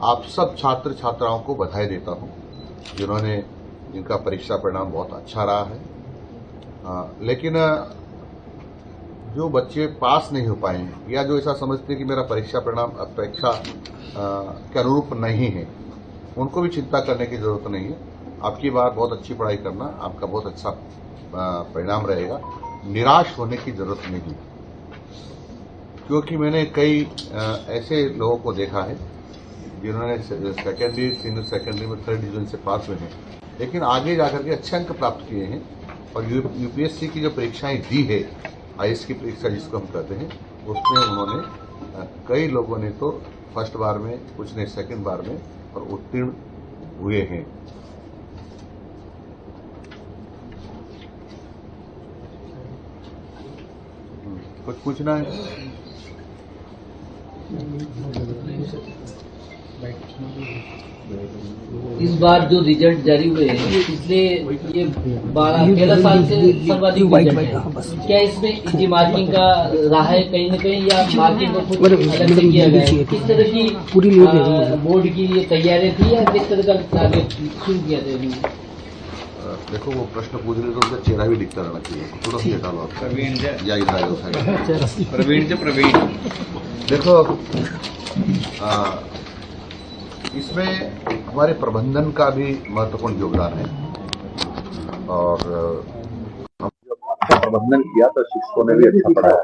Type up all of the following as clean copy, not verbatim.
आप सब छात्र छात्राओं को बधाई देता हूं जिनका परीक्षा परिणाम बहुत अच्छा रहा है। लेकिन जो बच्चे पास नहीं हो पाए हैं या जो ऐसा समझते हैं कि मेरा परीक्षा परिणाम अपेक्षा के अनुरूप नहीं है, उनको भी चिंता करने की जरूरत नहीं है। आपकी बार बहुत अच्छी पढ़ाई करना, आपका बहुत अच्छा परिणाम रहेगा। निराश होने की जरूरत नहीं, क्योंकि मैंने कई ऐसे लोगों को देखा है जिन्होंने सेकेंडरी, सीनियर सेकेंडरी में 3rd डिवीजन से पास हुए हैं, लेकिन आगे जाकर के अच्छे अंक प्राप्त किए हैं और यूपीएससी की जो परीक्षाएं दी है, आईएएस की परीक्षा जिसको हम कहते हैं, उसमें उन्होंने कई लोगों ने तो फर्स्ट बार में, कुछ ने सेकंड बार में और उत्तीर्ण हुए हैं। कुछ पूछना है? इस बार जो रिजल्ट जारी हुए हैं, पिछले ये 13 साल से सर्वाधिक रिजल्ट है। क्या इसमें इजी मार्किंग का रहा है कहीं न कहीं, या मार्किंग को कुछ अलग से किया गया है? किस तरह की बोर्ड की ये तैयारी थी, या किस तरह का आगे शुरू किया था? देखो, वो प्रश्न पूछ रहे तो उनका चेहरा भी दिखता रहना चाहिए। तुरंत निकालो आप प्रवीण या इधर प्रवीण। देखो, इसमें हमारे प्रबंधन का भी महत्वपूर्ण योगदान है और हम जब अच्छा प्रबंधन किया तो शिक्षकों ने भी अच्छा पढ़ाया है,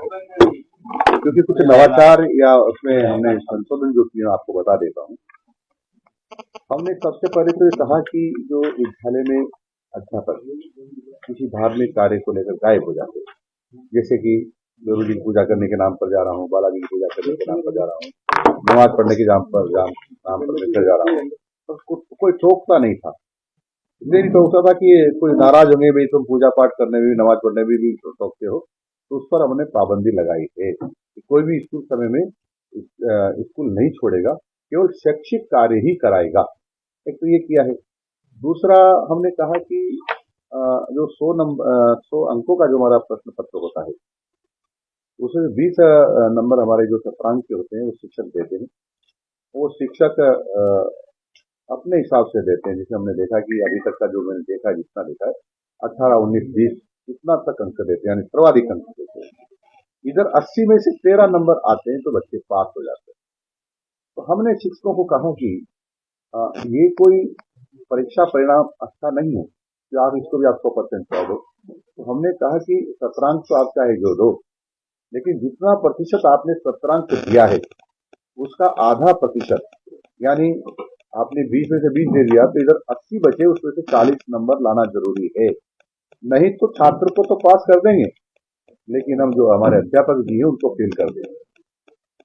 क्योंकि कुछ नवाचार या उसमें हमने संशोधन जो किया आपको बता देता हूँ। हमने सबसे पहले तो ये कहा कि जो विद्यालय में अध्यापक किसी धार्मिक कार्य को लेकर गायब हो जाते, जैसे कि गुरु जी की पूजा करने के नाम पर जा रहा हूँ, बालाजी की पूजा करने के नाम पर जा रहा हूँ, नमाज पढ़ने के नाम पर लेकर जा रहा हूँ, तो कोई टोकता नहीं था। इसलिए नहीं टोकता था कि कोई नाराज होंगे, भाई तुम पूजा पाठ करने में भी, नमाज पढ़ने में भी टोकते हो, तो उस पर हमने पाबंदी लगाई है कि कोई भी स्कूल समय में स्कूल नहीं छोड़ेगा, केवल शैक्षिक कार्य ही कराएगा। एक तो ये किया है। दूसरा, हमने कहा कि जो 100 अंकों का जो हमारा प्रश्न पत्र होता है, उसमें 20 नंबर हमारे जो शतरांक के होते हैं वो शिक्षक देते हैं। वो शिक्षक अपने हिसाब से देते हैं। जैसे हमने देखा कि अभी तक का जो मैंने देखा, जितना देखा है, 18, 19, 20 इतना तक अंक देते हैं, यानी सर्वाधिक अंक देते हैं। इधर 80 में से 13 नंबर आते हैं तो बच्चे पास हो जाते हैं। तो हमने शिक्षकों को कहा कि ये कोई परीक्षा परिणाम अच्छा नहीं है कि आप इसको भी आप 100% पाओ दो। तो हमने कहा कि शतरांक तो आप चाहे जो दो, लेकिन जितना प्रतिशत आपने शतरांक दिया है उसका आधा प्रतिशत, यानी आपने 20 में से 20 दे दिया तो इधर 80 बचे, उसमें से 40 नंबर लाना जरूरी है। नहीं तो छात्र को तो पास कर देंगे, लेकिन हम जो हमारे अध्यापक जी हैं उनको फेल कर देंगे।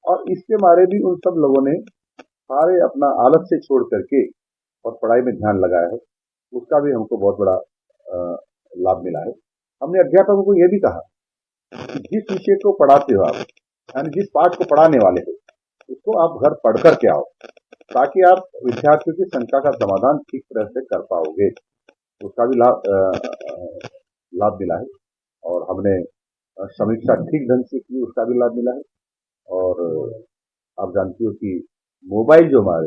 और इसके मारे भी उन सब लोगों ने सारे अपना आलस से छोड़ करके और पढ़ाई में ध्यान लगाया है, उसका भी हमको बहुत बड़ा लाभ मिला है। हमने अध्यापकों को यह भी कहा कि जिस विषय को पढ़ाते हो आप, यानी जिस पाठ को पढ़ाने वाले हो, उसको आप घर पढ़ करके आओ, ताकि आप विद्यार्थियों की शंका का समाधान ठीक तरह से कर पाओगे। उसका भी लाभ मिला है। और हमने समीक्षा ठीक ढंग से की, उसका भी लाभ मिला है। और आप जानती हो कि मोबाइल जो हमारा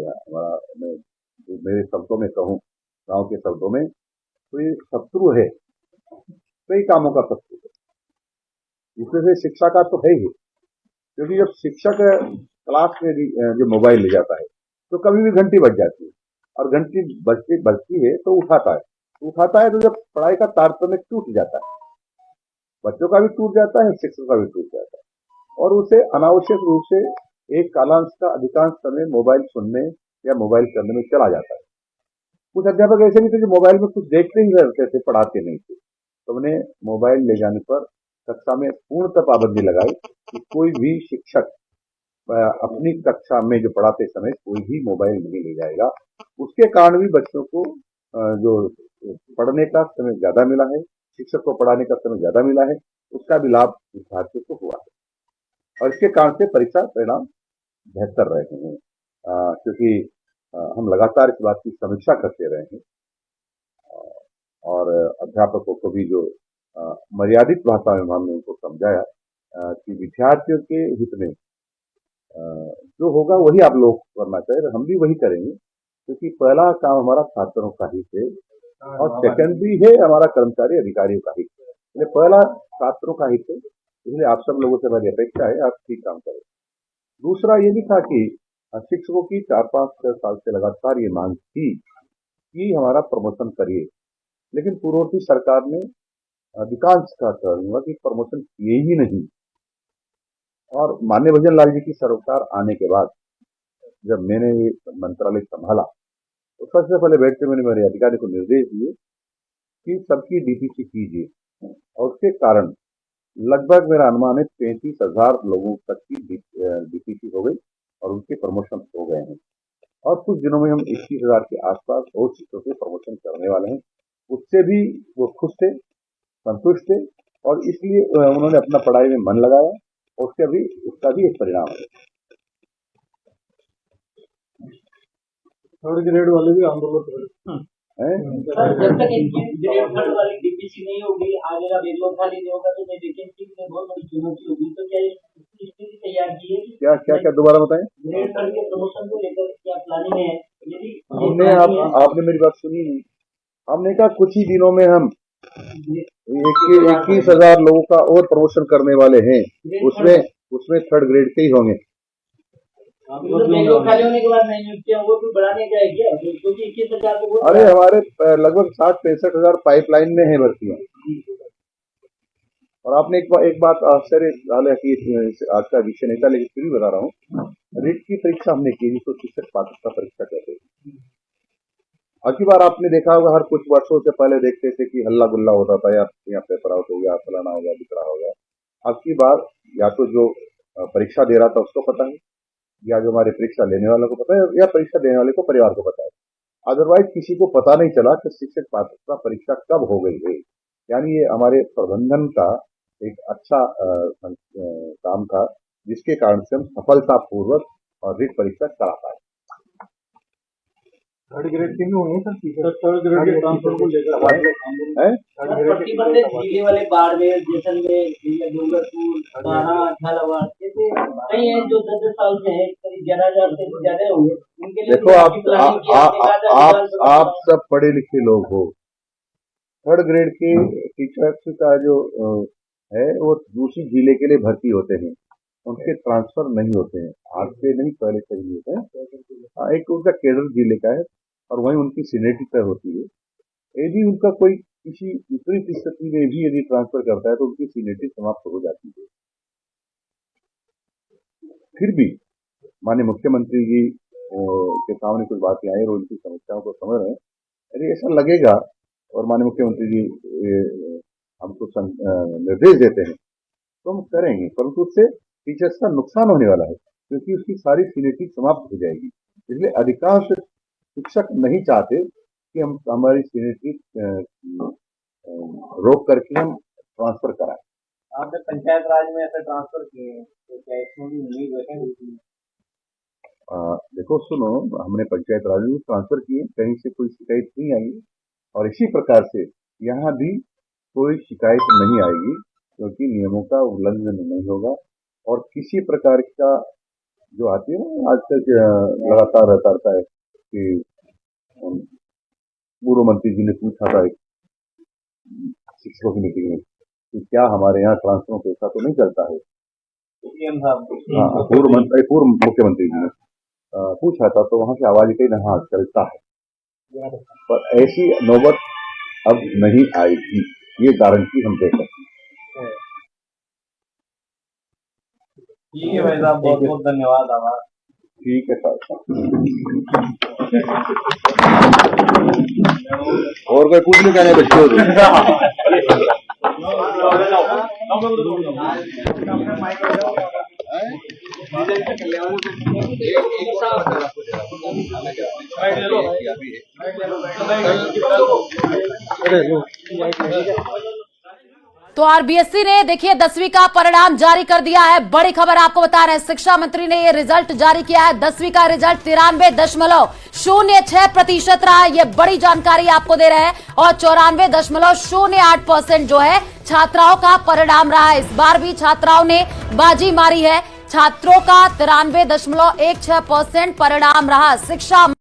मेरे शब्दों में कहूँ, गांव के शब्दों में, तो ये शत्रु है, कई कामों का शत्रु है। इसमें से शिक्षा का तो है ही, क्योंकि जब शिक्षक क्लास में भी जो मोबाइल ले जाता है तो कभी भी घंटी बज जाती है, और घंटी बजती है तो उठाता है तो जब पढ़ाई का तारतम्य टूट जाता है, बच्चों का भी टूट जाता है, शिक्षक का भी टूट जाता है, और उसे अनावश्यक रूप से एक कालांश का अधिकांश समय मोबाइल सुनने या मोबाइल करने में चला जाता है। कुछ अध्यापक ऐसे भी थे जो मोबाइल में कुछ देखते ही रहते थे, पढ़ाते नहीं थे। तो हमने मोबाइल ले जाने पर कक्षा में पूर्णतः पाबंदी लगाई कि कोई भी शिक्षक अपनी कक्षा में जो पढ़ाते समय कोई भी मोबाइल नहीं ले जाएगा। उसके कारण भी बच्चों को जो पढ़ने का समय ज्यादा मिला है, शिक्षक को पढ़ाने का समय ज्यादा मिला है, उसका भी लाभ विद्यार्थियों को हुआ है। और इसके कारण से परीक्षा परिणाम बेहतर रहे हैं, क्योंकि हम लगातार इस बात की समीक्षा करते रहे हैं। और अध्यापकों को भी जो मर्यादित भाषा में हमने उनको समझाया कि विद्यार्थियों के हित में जो होगा वही आप लोग करना चाहिए, हम भी वही करेंगे, क्योंकि पहला काम हमारा छात्रों का ही है और सेकेंडरी है हमारा कर्मचारी अधिकारियों का ही है। इसलिए पहला छात्रों का ही है, इसलिए आप सब लोगों से मेरी अपेक्षा है आप ठीक काम करें। दूसरा ये भी था कि शिक्षकों की 4-5 साल से लगातार ये मांग थी कि हमारा प्रमोशन करिए, लेकिन पूर्ववर्ती सरकार ने अधिकांश का कहूंगा कि प्रमोशन किए ही नहीं। और माननीय भजन लाल जी की सरकार आने के बाद जब मैंने ये मंत्रालय संभाला तो सबसे पहले बैठ के मैंने मेरे अधिकारी को निर्देश दिए कि सबकी डीपीसी कीजिए, और उसके कारण लगभग मेरा अनुमान है 35,000 लोगों तक की डीपीसी हो गई और उनके प्रमोशन हो गए हैं। और कुछ दिनों में हम 21,000 के आसपास और शिक्षकों के प्रमोशन करने वाले हैं। उससे भी वो खुश थे, संतुष्ट थे, और इसलिए उन्होंने अपना पढ़ाई में मन लगाया और उसका भी एक परिणाम है। थर्ड ग्रेड वाले भी आंदोलन कर रहे हैं। जब तक ग्रेड थर्ड वाली डीपीसी नहीं होगी, आगे का बेरोजगार खाली नहीं होगा, तो वैकेंसी में बहुत बड़ी चुनौती होगी। तो क्या स्थिति तैयार की है? क्या दोबारा बताएं? ग्रेड थर्ड के प्रमोशन को लेकर क्या प्लानिंग है? हमने आपने मेरी बात सुनी नहीं। हमने कहा कुछ ही दिनों में हम 21,000 लोगों का और प्रमोशन करने वाले हैं, उसमें थर्ड ग्रेड के ही होंगे। होने के बाद नियुक्तियां वो भी बढ़ाने का है क्या? क्योंकि 21,000 को अरे हमारे लगभग 60-65,000 पाइपलाइन में है भर्तियां। और आपने एक बात आश्चर्य, हालांकि आज का विषय नहीं था लेकिन फिर भी बता रहा हूँ, रिट की परीक्षा हमने की जिसको शिक्षक पात्रता परीक्षा कहते हैं। अगली बार आपने देखा होगा, हर कुछ वर्षों से पहले देखते थे कि हल्ला गुल्ला होता था, या यहाँ पेपर आउट हो गया, फलाना हो गया, बिगड़ा हो गया। अगली बार या तो जो परीक्षा दे रहा था उसको पता है, या जो हमारे परीक्षा लेने वालों को पता है, या परीक्षा देने वाले को परिवार को पता है। अदरवाइज किसी को पता नहीं चला कि शिक्षक पात्रता परीक्षा कब हो गई है। यानी ये हमारे प्रबंधन का एक अच्छा काम था, जिसके कारण से हम सफलतापूर्वक और रिट परीक्षा करा पाए। थर्ड ग्रेड के भी होंगे सर, थर्ड ग्रेड के ट्रांसफर को लेकर प्रतिबंधित जिले वाले बाड़मेर, जैसलमेर, डूंगरपुर, बारा, झालावाड़ जैसे कई हैं जो 10 साल से है, करीब 11,000 से ज्यादा होंगे। उनके लिए देखो आप सब पढ़े लिखे लोग हो। थर्ड ग्रेड के टीचर्स का जो है वो दूसरी जिले के लिए भर्ती होते हैं, उनके ट्रांसफर नहीं होते हैं, आज से नहीं पहले से ही होते हैं। एक उनका केडर जिले का है और वहीं उनकी सीनियरिटी तय होती है। यदि उनका कोई किसी विपरीत स्थिति में भी यदि ट्रांसफर करता है तो उनकी सीनियरिटी समाप्त हो जाती है। फिर भी माननीय मुख्यमंत्री जी के सामने कुछ बातें आई और उनकी समस्याओं को समझ रहे हैं। यदि ऐसा लगेगा और माननीय मुख्यमंत्री जी हमको निर्देश देते हैं तो हम करेंगे, परंतु उससे टीचर्स का नुकसान होने वाला है, क्योंकि उसकी सारी सीनियरिटी समाप्त हो जाएगी। इसलिए अधिकांश शिक्षक नहीं चाहते कि हम हमारी सीनियरिटी रोक करके हम ट्रांसफर कराएं। आपने पंचायत राज में ऐसे ट्रांसफर किए हैं, तो क्या इसमें भी उम्मीद रखें? देखो सुनो, हमने पंचायत राज में ट्रांसफर किए, कहीं से कोई शिकायत नहीं आई, और इसी प्रकार से यहाँ भी कोई शिकायत नहीं आएगी, क्योंकि नियमों का उल्लंघन नहीं होगा। और किसी प्रकार का जो आती है ना आजकल लगातार रहता है कि पूर्व मंत्री जी ने पूछा था शिक्षकों की मीटिंग में कि क्या हमारे यहाँ ट्रांसफर पैसा तो नहीं चलता है। पूर्व मुख्यमंत्री जी ने पूछा था, तो वहां से आवाज कही ना, हाँ चलता है, पर ऐसी नौबत अब नहीं आएगी, ये गारंटी हम दे सकते हैं। ठीक है भाई साहब, बहुत बहुत धन्यवाद आभार। ठीक है सर। और कोई पूछने का नहीं बच्चों तो आरबीएसई ने देखिए 10वीं का परिणाम जारी कर दिया है। बड़ी खबर आपको बता रहे हैं, शिक्षा मंत्री ने ये रिजल्ट जारी किया है। 10वीं का रिजल्ट 93.06% रहा है, ये बड़ी जानकारी आपको दे रहे हैं। और 94.08% जो है छात्राओं का परिणाम रहा है। इस बार भी छात्राओं ने बाजी मारी है। छात्रों का 93.16% परिणाम रहा। शिक्षा